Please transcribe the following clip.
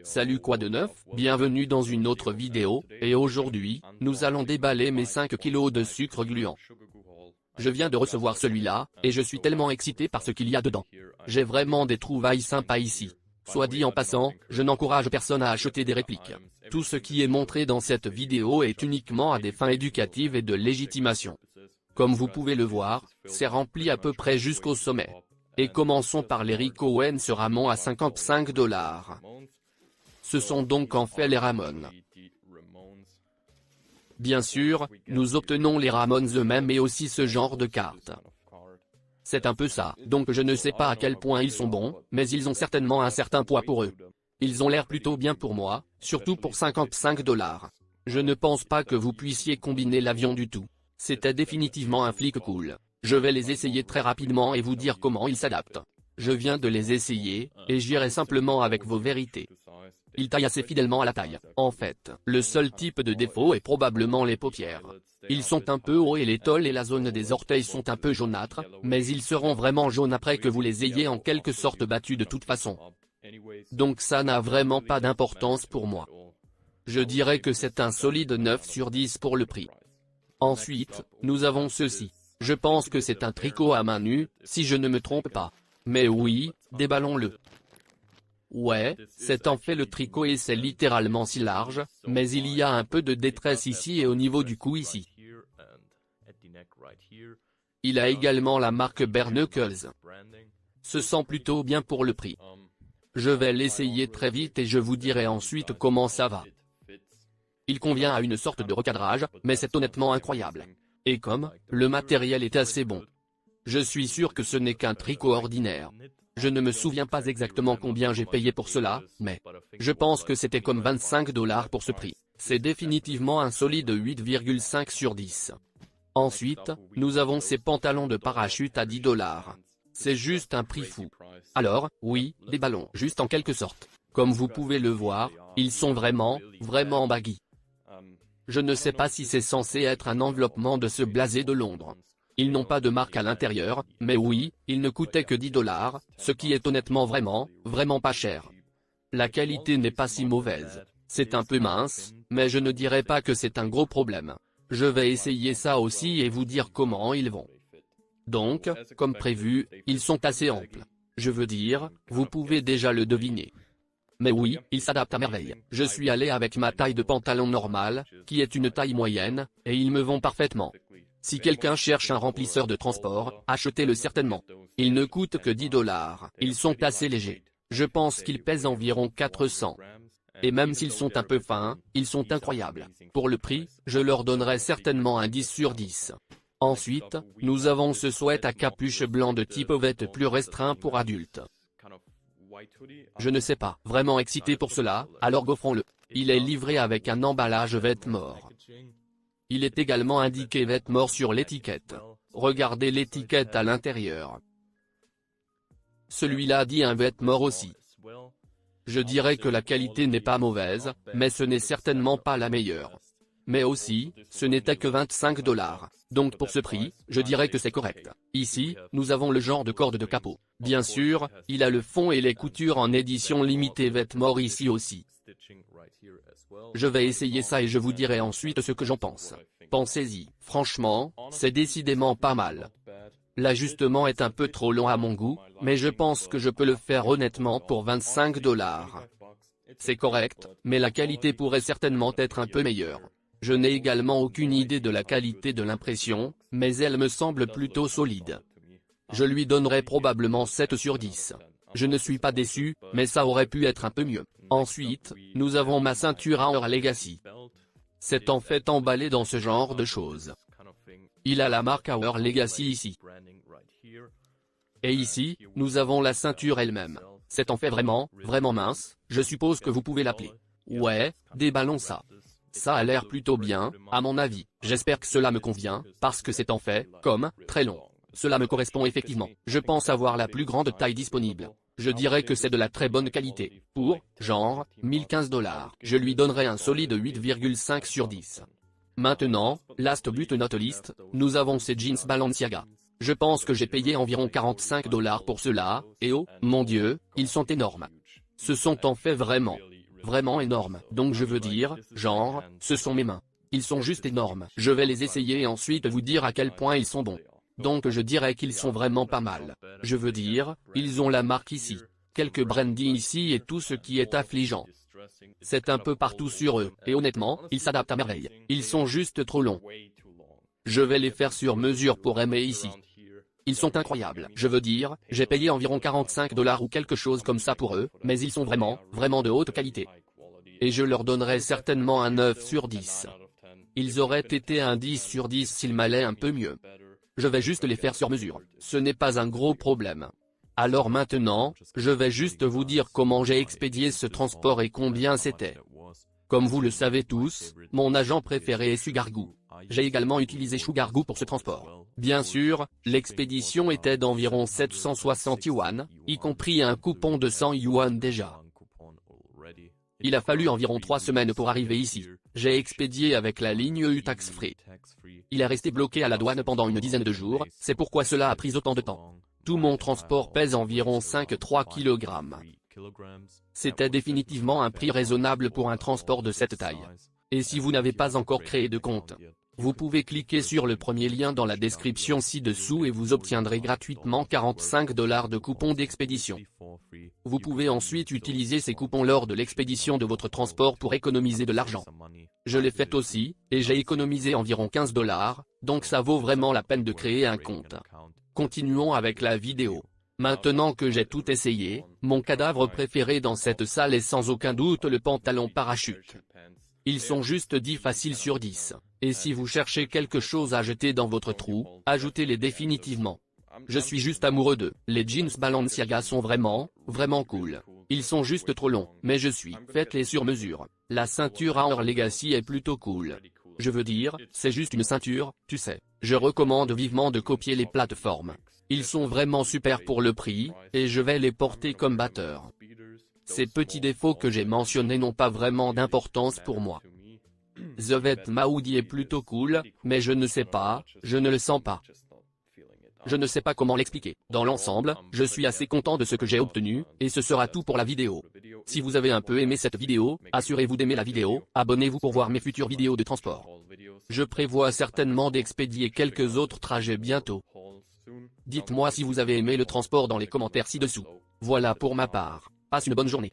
Salut quoi de neuf, bienvenue dans une autre vidéo, et aujourd'hui, nous allons déballer mes 5 kilos de sucre gluant. Je viens de recevoir celui-là, et je suis tellement excité par ce qu'il y a dedans. J'ai vraiment des trouvailles sympas ici. Soit dit en passant, je n'encourage personne à acheter des répliques. Tout ce qui est montré dans cette vidéo est uniquement à des fins éducatives et de légitimation. Comme vous pouvez le voir, c'est rempli à peu près jusqu'au sommet. Et commençons par les Rick Owens Ramones à 55 $. Ce sont donc en fait les Ramones. Bien sûr, nous obtenons les Ramones eux-mêmes et aussi ce genre de cartes. C'est un peu ça, donc je ne sais pas à quel point ils sont bons, mais ils ont certainement un certain poids pour eux. Ils ont l'air plutôt bien pour moi, surtout pour 55 $. Je ne pense pas que vous puissiez combiner l'avion du tout. C'était définitivement un flic cool. Je vais les essayer très rapidement et vous dire comment ils s'adaptent. Je viens de les essayer, et j'irai simplement avec vos vérités. Ils taillent assez fidèlement à la taille. En fait, le seul type de défaut est probablement les paupières. Ils sont un peu hauts et les tôles et la zone des orteils sont un peu jaunâtres, mais ils seront vraiment jaunes après que vous les ayez en quelque sorte battus de toute façon. Donc ça n'a vraiment pas d'importance pour moi. Je dirais que c'est un solide 9 sur 10 pour le prix. Ensuite, nous avons ceci. Je pense que c'est un tricot à main nue, si je ne me trompe pas. Mais oui, déballons-le. Ouais, c'est en fait le tricot et c'est littéralement si large, mais il y a un peu de détresse ici et au niveau du cou ici. Il a également la marque Bare Knuckles. Ce sent plutôt bien pour le prix. Je vais l'essayer très vite et je vous dirai ensuite comment ça va. Il convient à une sorte de recadrage, mais c'est honnêtement incroyable. Et comme, le matériel est assez bon. Je suis sûr que ce n'est qu'un tricot ordinaire. Je ne me souviens pas exactement combien j'ai payé pour cela, mais je pense que c'était comme 25 $ pour ce prix. C'est définitivement un solide 8,5 sur 10. Ensuite, nous avons ces pantalons de parachute à 10 $. C'est juste un prix fou. Alors, oui, des ballons, juste en quelque sorte. Comme vous pouvez le voir, ils sont vraiment baggy. Je ne sais pas si c'est censé être un enveloppement de ce blasé de Londres. Ils n'ont pas de marque à l'intérieur, mais oui, ils ne coûtaient que 10 $, ce qui est honnêtement vraiment pas cher. La qualité n'est pas si mauvaise. C'est un peu mince, mais je ne dirais pas que c'est un gros problème. Je vais essayer ça aussi et vous dire comment ils vont. Donc, comme prévu, ils sont assez amples. Je veux dire, vous pouvez déjà le deviner. Mais oui, ils s'adaptent à merveille. Je suis allé avec ma taille de pantalon normale, qui est une taille moyenne, et ils me vont parfaitement. Si quelqu'un cherche un remplisseur de transport, achetez-le certainement. Ils ne coûtent que 10 $. Ils sont assez légers. Je pense qu'ils pèsent environ 400. Et même s'ils sont un peu fins, ils sont incroyables. Pour le prix, je leur donnerai certainement un 10 sur 10. Ensuite, nous avons ce sweat à capuche blanc de type ovette plus restreint pour adultes. Je ne sais pas, vraiment excité pour cela, alors gaufrons-le. Il est livré avec un emballage Vetements. Il est également indiqué Vetements sur l'étiquette. Regardez l'étiquette à l'intérieur. Celui-là dit un Vetements aussi. Je dirais que la qualité n'est pas mauvaise, mais ce n'est certainement pas la meilleure. Mais aussi, ce n'était que 25 $. Donc pour ce prix, je dirais que c'est correct. Ici, nous avons le genre de corde de capot. Bien sûr, il a le fond et les coutures en édition limitée Vetements ici aussi. Je vais essayer ça et je vous dirai ensuite ce que j'en pense. Pensez-y, franchement, c'est décidément pas mal. L'ajustement est un peu trop long à mon goût, mais je pense que je peux le faire honnêtement pour 25 $. C'est correct, mais la qualité pourrait certainement être un peu meilleure. Je n'ai également aucune idée de la qualité de l'impression, mais elle me semble plutôt solide. Je lui donnerai probablement 7 sur 10. Je ne suis pas déçu, mais ça aurait pu être un peu mieux. Ensuite, nous avons ma ceinture à Our Legacy. C'est en fait emballé dans ce genre de choses. Il a la marque Our Legacy ici. Et ici, nous avons la ceinture elle-même. C'est en fait vraiment mince, je suppose que vous pouvez l'appeler. Ouais, déballons ça. Ça a l'air plutôt bien, à mon avis. J'espère que cela me convient, parce que c'est en fait, très long. Cela me correspond effectivement. Je pense avoir la plus grande taille disponible. Je dirais que c'est de la très bonne qualité. Pour, genre, 1015 $. Je lui donnerai un solide 8,5 sur 10. Maintenant, last but not least, nous avons ces jeans Balenciaga. Je pense que j'ai payé environ 45 $ pour cela, et oh, mon Dieu, ils sont énormes. Ce sont en fait vraiment vraiment énormes. Donc je veux dire, genre, ce sont mes mains. Ils sont juste énormes. Je vais les essayer et ensuite vous dire à quel point ils sont bons. Donc je dirais qu'ils sont vraiment pas mal. Je veux dire, ils ont la marque ici. Quelques branding ici et tout ce qui est affligeant. C'est un peu partout sur eux, et honnêtement, ils s'adaptent à merveille. Ils sont juste trop longs. Je vais les faire sur mesure pour aimer ici. Ils sont incroyables. Je veux dire, j'ai payé environ 45 $ ou quelque chose comme ça pour eux, mais ils sont vraiment, vraiment de haute qualité. Et je leur donnerais certainement un 9 sur 10. Ils auraient été un 10 sur 10 s'ils m'allaient un peu mieux. Je vais juste les faire sur mesure. Ce n'est pas un gros problème. Alors maintenant, je vais juste vous dire comment j'ai expédié ce transport et combien c'était. Comme vous le savez tous, mon agent préféré est Sugargoo. J'ai également utilisé Sugargoo pour ce transport. Bien sûr, l'expédition était d'environ 760 yuan, y compris un coupon de 100 yuan déjà. Il a fallu environ 3 semaines pour arriver ici. J'ai expédié avec la ligne U Tax Free. Il est resté bloqué à la douane pendant une dizaine de jours, c'est pourquoi cela a pris autant de temps. Tout mon transport pèse environ 5,3 kg. C'était définitivement un prix raisonnable pour un transport de cette taille. Et si vous n'avez pas encore créé de compte, vous pouvez cliquer sur le premier lien dans la description ci-dessous et vous obtiendrez gratuitement 45 $ de coupons d'expédition. Vous pouvez ensuite utiliser ces coupons lors de l'expédition de votre transport pour économiser de l'argent. Je l'ai fait aussi, et j'ai économisé environ 15 $, donc ça vaut vraiment la peine de créer un compte. Continuons avec la vidéo. Maintenant que j'ai tout essayé, mon cadavre préféré dans cette salle est sans aucun doute le pantalon parachute. Ils sont juste 10 faciles sur 10. Et si vous cherchez quelque chose à jeter dans votre trou, ajoutez-les définitivement. Je suis juste amoureux d'eux. Les jeans Balenciaga sont vraiment, vraiment cool. Ils sont juste trop longs, mais faites-les sur mesure. La ceinture Our Legacy est plutôt cool. Je veux dire, c'est juste une ceinture, tu sais. Je recommande vivement de copier les plateformes. Ils sont vraiment super pour le prix, et je vais les porter comme batteur. Ces petits défauts que j'ai mentionnés n'ont pas vraiment d'importance pour moi. The Vet Maudi est plutôt cool, mais je ne sais pas, je ne le sens pas. Je ne sais pas comment l'expliquer. Dans l'ensemble, je suis assez content de ce que j'ai obtenu, et ce sera tout pour la vidéo. Si vous avez un peu aimé cette vidéo, assurez-vous d'aimer la vidéo, abonnez-vous pour voir mes futures vidéos de transport. Je prévois certainement d'expédier quelques autres trajets bientôt. Dites-moi si vous avez aimé le transport dans les commentaires ci-dessous. Voilà pour ma part. Passe une bonne journée.